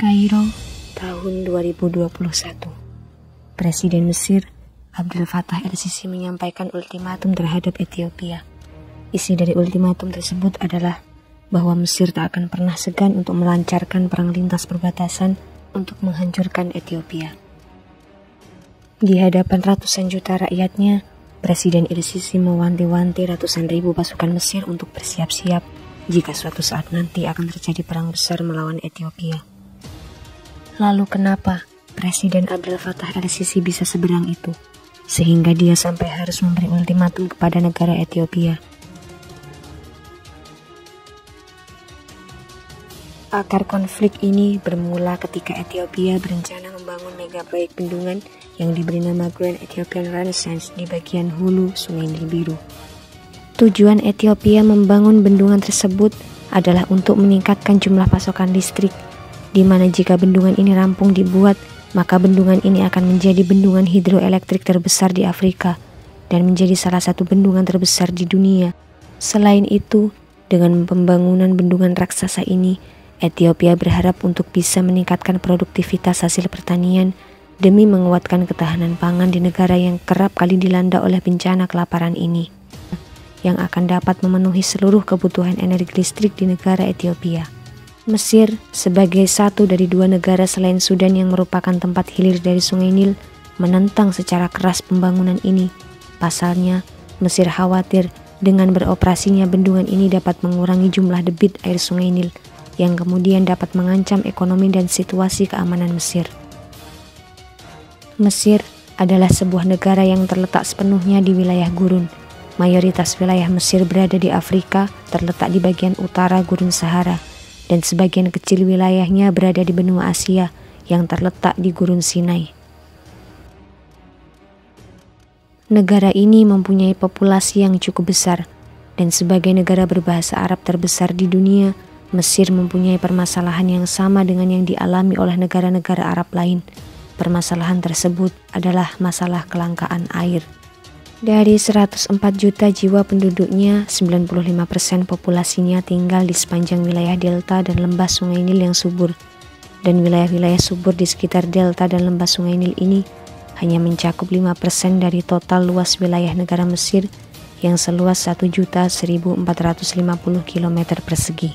Kairo, tahun 2021. Presiden Mesir, Abdel Fattah el-Sisi menyampaikan ultimatum terhadap Ethiopia. Isi dari ultimatum tersebut adalah bahwa Mesir tak akan pernah segan untuk melancarkan perang lintas perbatasan untuk menghancurkan Ethiopia. Di hadapan ratusan juta rakyatnya, Presiden el-Sisi mewanti-wanti ratusan ribu pasukan Mesir untuk bersiap-siap jika suatu saat nanti akan terjadi perang besar melawan Ethiopia. Lalu kenapa Presiden Abdel Fattah el-Sisi bisa seberang itu, sehingga dia sampai harus memberi ultimatum kepada negara Ethiopia? Akar konflik ini bermula ketika Ethiopia berencana membangun mega proyek bendungan yang diberi nama Grand Ethiopian Renaissance di bagian hulu Sungai Nil Biru. Tujuan Ethiopia membangun bendungan tersebut adalah untuk meningkatkan jumlah pasokan listrik, di mana jika bendungan ini rampung dibuat, maka bendungan ini akan menjadi bendungan hidroelektrik terbesar di Afrika dan menjadi salah satu bendungan terbesar di dunia. Selain itu, dengan pembangunan bendungan raksasa ini, Ethiopia berharap untuk bisa meningkatkan produktivitas hasil pertanian demi menguatkan ketahanan pangan di negara yang kerap kali dilanda oleh bencana kelaparan ini, yang akan dapat memenuhi seluruh kebutuhan energi listrik di negara Ethiopia. Mesir, sebagai satu dari dua negara selain Sudan yang merupakan tempat hilir dari Sungai Nil, menentang secara keras pembangunan ini. Pasalnya, Mesir khawatir dengan beroperasinya bendungan ini dapat mengurangi jumlah debit air Sungai Nil, yang kemudian dapat mengancam ekonomi dan situasi keamanan Mesir. Mesir adalah sebuah negara yang terletak sepenuhnya di wilayah gurun. Mayoritas wilayah Mesir berada di Afrika, terletak di bagian utara Gurun Sahara, dan sebagian kecil wilayahnya berada di benua Asia yang terletak di Gurun Sinai. Negara ini mempunyai populasi yang cukup besar, dan sebagai negara berbahasa Arab terbesar di dunia, Mesir mempunyai permasalahan yang sama dengan yang dialami oleh negara-negara Arab lain. Permasalahan tersebut adalah masalah kelangkaan air. Dari 104 juta jiwa penduduknya, 95% populasinya tinggal di sepanjang wilayah delta dan lembah Sungai Nil yang subur. Dan wilayah-wilayah subur di sekitar delta dan lembah Sungai Nil ini hanya mencakup 5% dari total luas wilayah negara Mesir yang seluas 1.1.450 km persegi.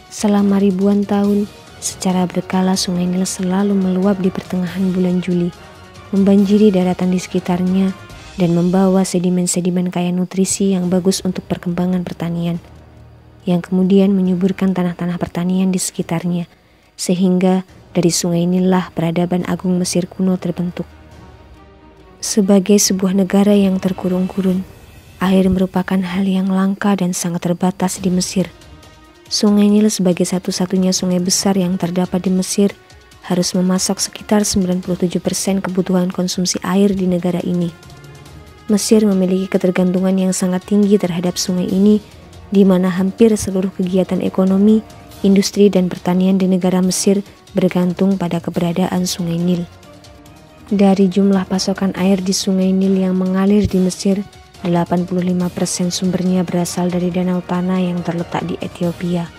Selama ribuan tahun, secara berkala Sungai Nil selalu meluap di pertengahan bulan Juli, membanjiri daratan di sekitarnya, dan membawa sedimen-sedimen kaya nutrisi yang bagus untuk perkembangan pertanian, yang kemudian menyuburkan tanah-tanah pertanian di sekitarnya, sehingga dari Sungai Nillah peradaban agung Mesir kuno terbentuk. Sebagai sebuah negara yang terkurung-kurun, air merupakan hal yang langka dan sangat terbatas di Mesir. Sungai Nil sebagai satu-satunya sungai besar yang terdapat di Mesir harus memasak sekitar 97% kebutuhan konsumsi air di negara ini. Mesir memiliki ketergantungan yang sangat tinggi terhadap sungai ini, di mana hampir seluruh kegiatan ekonomi, industri, dan pertanian di negara Mesir bergantung pada keberadaan Sungai Nil. Dari jumlah pasokan air di Sungai Nil yang mengalir di Mesir, 85% sumbernya berasal dari danau tanah yang terletak di Ethiopia.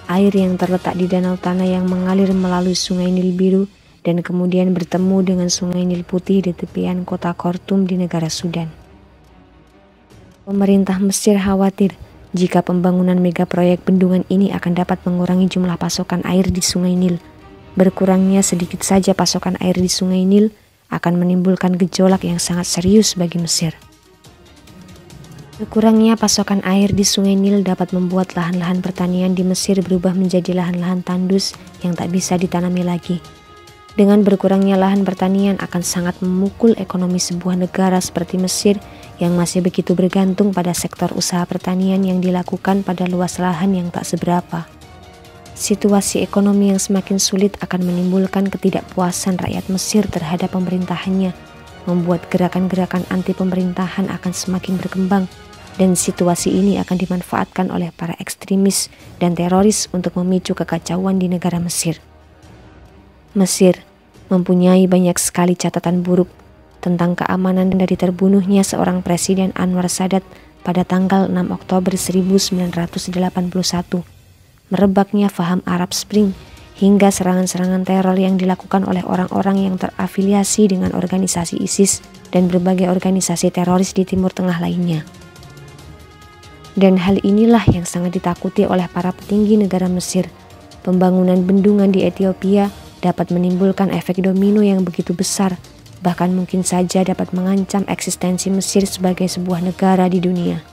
Air yang terletak di danau tanah yang mengalir melalui Sungai Nil Biru dan kemudian bertemu dengan Sungai Nil Putih di tepian kota Khartoum di negara Sudan. Pemerintah Mesir khawatir jika pembangunan mega proyek bendungan ini akan dapat mengurangi jumlah pasokan air di Sungai Nil. Berkurangnya sedikit saja pasokan air di Sungai Nil akan menimbulkan gejolak yang sangat serius bagi Mesir. Berkurangnya pasokan air di Sungai Nil dapat membuat lahan-lahan pertanian di Mesir berubah menjadi lahan-lahan tandus yang tak bisa ditanami lagi. Dengan berkurangnya lahan pertanian akan sangat memukul ekonomi sebuah negara seperti Mesir yang masih begitu bergantung pada sektor usaha pertanian yang dilakukan pada luas lahan yang tak seberapa. Situasi ekonomi yang semakin sulit akan menimbulkan ketidakpuasan rakyat Mesir terhadap pemerintahannya, membuat gerakan-gerakan anti pemerintahan akan semakin berkembang, dan situasi ini akan dimanfaatkan oleh para ekstremis dan teroris untuk memicu kekacauan di negara Mesir. Mesir mempunyai banyak sekali catatan buruk tentang keamanan dari terbunuhnya seorang Presiden Anwar Sadat pada tanggal 6 Oktober 1981, merebaknya faham Arab Spring hingga serangan-serangan teror yang dilakukan oleh orang-orang yang terafiliasi dengan organisasi ISIS dan berbagai organisasi teroris di Timur Tengah lainnya. Dan hal inilah yang sangat ditakuti oleh para petinggi negara Mesir. Pembangunan bendungan di Ethiopia dapat menimbulkan efek domino yang begitu besar, bahkan mungkin saja dapat mengancam eksistensi Mesir sebagai sebuah negara di dunia.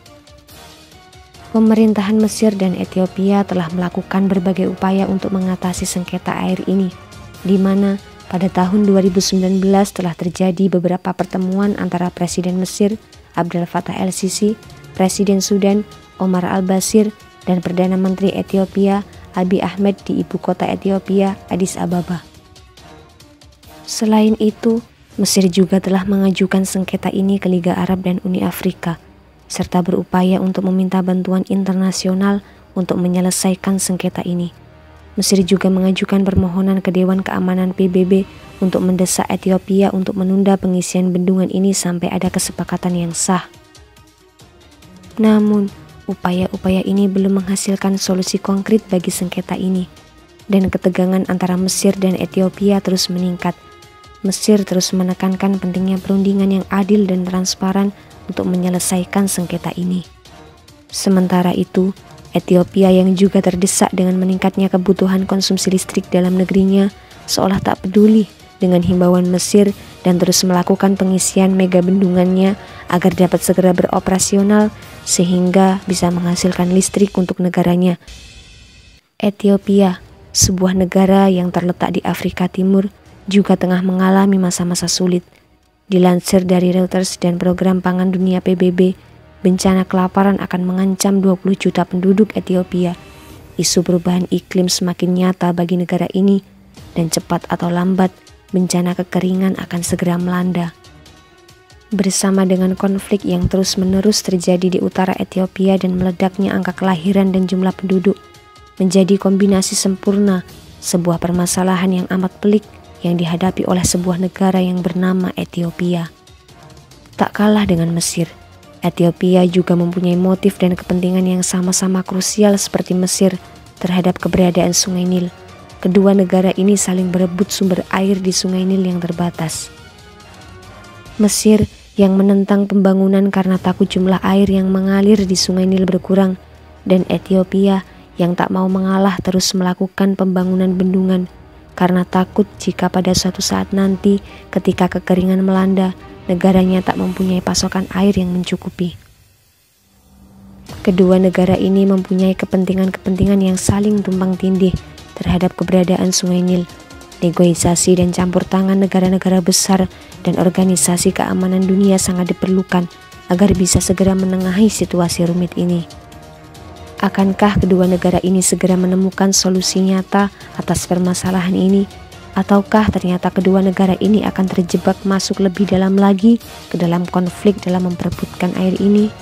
Pemerintahan Mesir dan Ethiopia telah melakukan berbagai upaya untuk mengatasi sengketa air ini, di mana pada tahun 2019 telah terjadi beberapa pertemuan antara Presiden Mesir Abdel Fattah el-Sisi, Presiden Sudan Omar al-Bashir, dan Perdana Menteri Ethiopia Abiy Ahmed di ibu kota Ethiopia, Addis Ababa. Selain itu, Mesir juga telah mengajukan sengketa ini ke Liga Arab dan Uni Afrika, serta berupaya untuk meminta bantuan internasional untuk menyelesaikan sengketa ini. Mesir juga mengajukan permohonan ke Dewan Keamanan PBB untuk mendesak Ethiopia untuk menunda pengisian bendungan ini sampai ada kesepakatan yang sah. Namun, upaya-upaya ini belum menghasilkan solusi konkret bagi sengketa ini, dan ketegangan antara Mesir dan Ethiopia terus meningkat. Mesir terus menekankan pentingnya perundingan yang adil dan transparan untuk menyelesaikan sengketa ini. Sementara itu, Ethiopia yang juga terdesak dengan meningkatnya kebutuhan konsumsi listrik dalam negerinya seolah tak peduli dengan himbauan Mesir dan terus melakukan pengisian mega bendungannya agar dapat segera beroperasional sehingga bisa menghasilkan listrik untuk negaranya. Ethiopia, sebuah negara yang terletak di Afrika Timur, juga tengah mengalami masa-masa sulit. Dilansir dari Reuters dan Program Pangan Dunia PBB, bencana kelaparan akan mengancam 20 juta penduduk Ethiopia. Isu perubahan iklim semakin nyata bagi negara ini, dan cepat atau lambat, bencana kekeringan akan segera melanda. Bersama dengan konflik yang terus-menerus terjadi di utara Ethiopia dan meledaknya angka kelahiran dan jumlah penduduk, menjadi kombinasi sempurna sebuah permasalahan yang amat pelik yang dihadapi oleh sebuah negara yang bernama Ethiopia. Tak kalah dengan Mesir, Ethiopia juga mempunyai motif dan kepentingan yang sama-sama krusial seperti Mesir terhadap keberadaan Sungai Nil. Kedua negara ini saling berebut sumber air di Sungai Nil yang terbatas. Mesir yang menentang pembangunan karena takut jumlah air yang mengalir di Sungai Nil berkurang, dan Ethiopia yang tak mau mengalah terus melakukan pembangunan bendungan karena takut jika pada suatu saat nanti ketika kekeringan melanda, negaranya tak mempunyai pasokan air yang mencukupi. Kedua negara ini mempunyai kepentingan-kepentingan yang saling tumpang tindih terhadap keberadaan Sungai Nil. Negosiasi dan campur tangan negara-negara besar dan organisasi keamanan dunia sangat diperlukan agar bisa segera menengahi situasi rumit ini. Akankah kedua negara ini segera menemukan solusi nyata atas permasalahan ini, ataukah ternyata kedua negara ini akan terjebak masuk lebih dalam lagi ke dalam konflik dalam memperebutkan air ini?